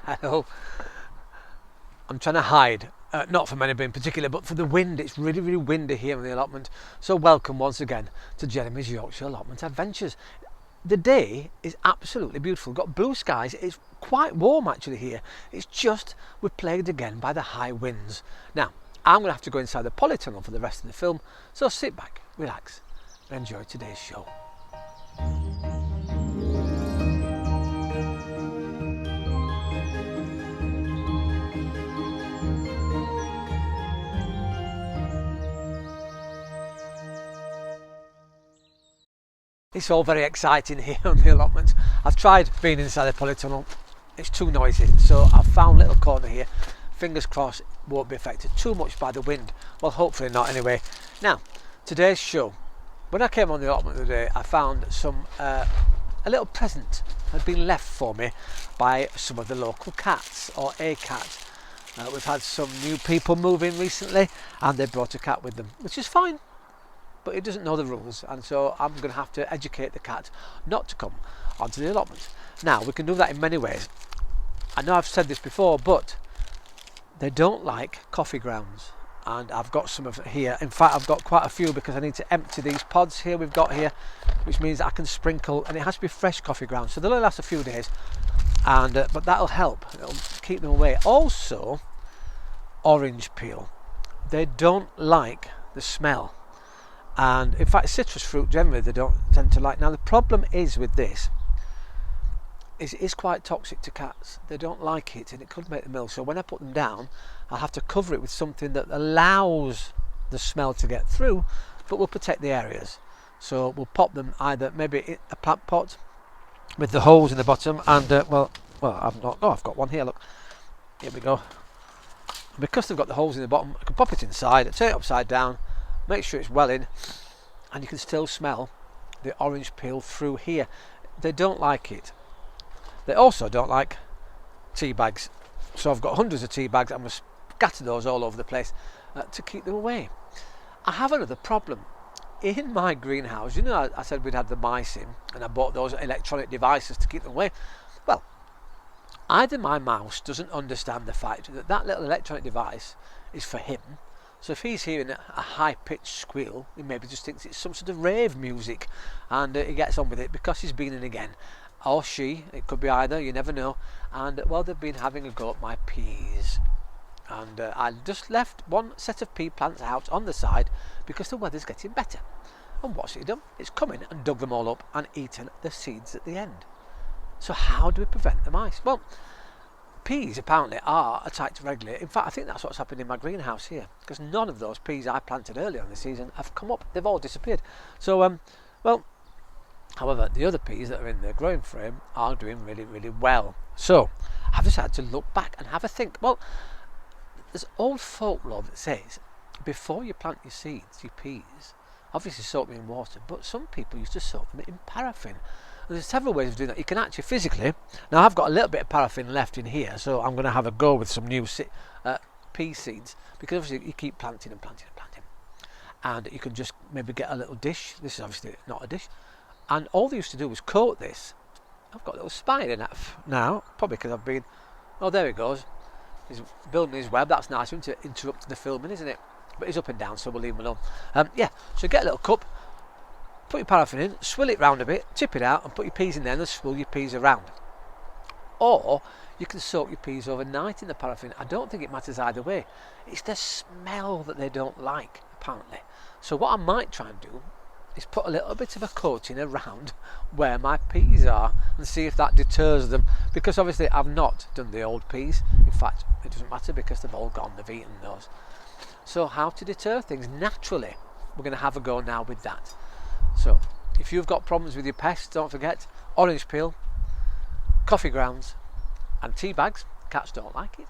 Hello. I'm trying to hide, not from anybody in particular, but for the wind. It's really, really windy here in the allotment. So welcome once again to Jeremy's Yorkshire Allotment Adventures. The day is absolutely beautiful. We've got blue skies. It's quite warm actually here. It's just we're plagued again by the high winds. Now, I'm going to have to go inside the polytunnel for the rest of the film. So sit back, relax, and enjoy today's show. It's all very exciting here on the allotment. I've tried being inside the polytunnel. It's too noisy, so I've found a little corner here. Fingers crossed it won't be affected too much by the wind. Well, hopefully not anyway. Now, today's show. When I came on the allotment today, I found a little present had been left for me by some of the local cats, or a cat. We've had some new people move in recently, and they brought a cat with them, which is fine. But it doesn't know the rules, and so I'm going to have to educate the cat not to come onto the allotment. Now, we can do that in many ways. I know I've said this before, but they don't like coffee grounds, and I've got some of it here. In fact, I've got quite a few because I need to empty these pods here we've got here, which means I can sprinkle, and it has to be fresh coffee grounds, so they'll only last a few days, and but that'll help. It'll keep them away. Also, orange peel. They don't like the smell. And in fact, citrus fruit generally they don't tend to like. Now the problem is with this is it is quite toxic to cats. They don't like it, and it could make them ill. So when I put them down, I'll have to cover it with something that allows the smell to get through, but will protect the areas. So we'll pop them either maybe in a plant pot with the holes in the bottom, and well, I've not. Oh, I've got one here. Look, here we go. Because they've got the holes in the bottom, I can pop it inside, turn it upside down. Make sure it's well in, and you can still smell the orange peel through here. They don't like it. They also don't like tea bags. So I've got hundreds of tea bags. I'm going to scatter those all over the place to keep them away. I have another problem. In my greenhouse, you know, I said we'd had the mice in, and I bought those electronic devices to keep them away. Well, either my mouse doesn't understand the fact that that little electronic device is for him. So if he's hearing a high-pitched squeal, he maybe just thinks it's some sort of rave music, and he gets on with it because he's been in again. Or she, it could be either, you never know. And well, they've been having a go at my peas. And I just left one set of pea plants out on the side because the weather's getting better. And what's it done? It's come in and dug them all up and eaten the seeds at the end. So how do we prevent the mice? Well, peas apparently are attacked regularly. In fact, I think that's what's happened in my greenhouse here, because none of those peas I planted earlier in the season have come up. They've all disappeared. So, well, however, the other peas that are in the growing frame are doing really, really well. So, I've decided to look back and have a think. Well, there's old folklore that says before you plant your seeds, your peas, obviously soak them in water, but some people used to soak them in paraffin. There's several ways of doing that. You can actually physically, now I've got a little bit of paraffin left in here, so I'm going to have a go with some new pea seeds, because obviously you keep planting and planting and planting, and you can just maybe get a little dish. This is obviously not a dish, and all they used to do was coat this. I've got a little spider in that now, probably because I've been, oh there he goes, he's building his web. That's nice to interrupt the filming, isn't it? But he's up and down, so we'll leave him alone. Yeah, so get a little cup, put your paraffin in, swill it round a bit, tip it out, and put your peas in there, and then swirl your peas around. Or you can soak your peas overnight in the paraffin. I don't think it matters either way. It's the smell that they don't like, apparently. So what I might try and do is put a little bit of a coating around where my peas are and see if that deters them, because obviously I've not done the old peas. In fact, it doesn't matter because they've all gone, they've eaten those. So how to deter things naturally, we're going to have a go now with that. So if you've got problems with your pests, don't forget orange peel, coffee grounds and tea bags. Cats don't like it.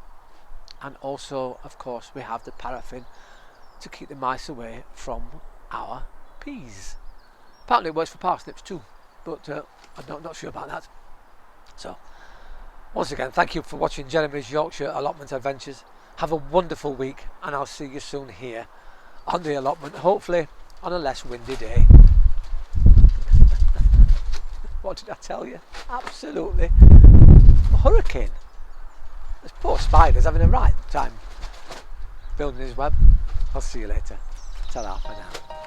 And also, of course, we have the paraffin to keep the mice away from our peas. Apparently it works for parsnips too, but I'm not sure about that. So once again, thank you for watching Jeremy's Yorkshire Allotment Adventures. Have a wonderful week, and I'll see you soon here on the allotment, hopefully on a less windy day. What did I tell you? Absolutely. A hurricane. This poor spider's having a right time building his web. I'll see you later. Ta-ra for now.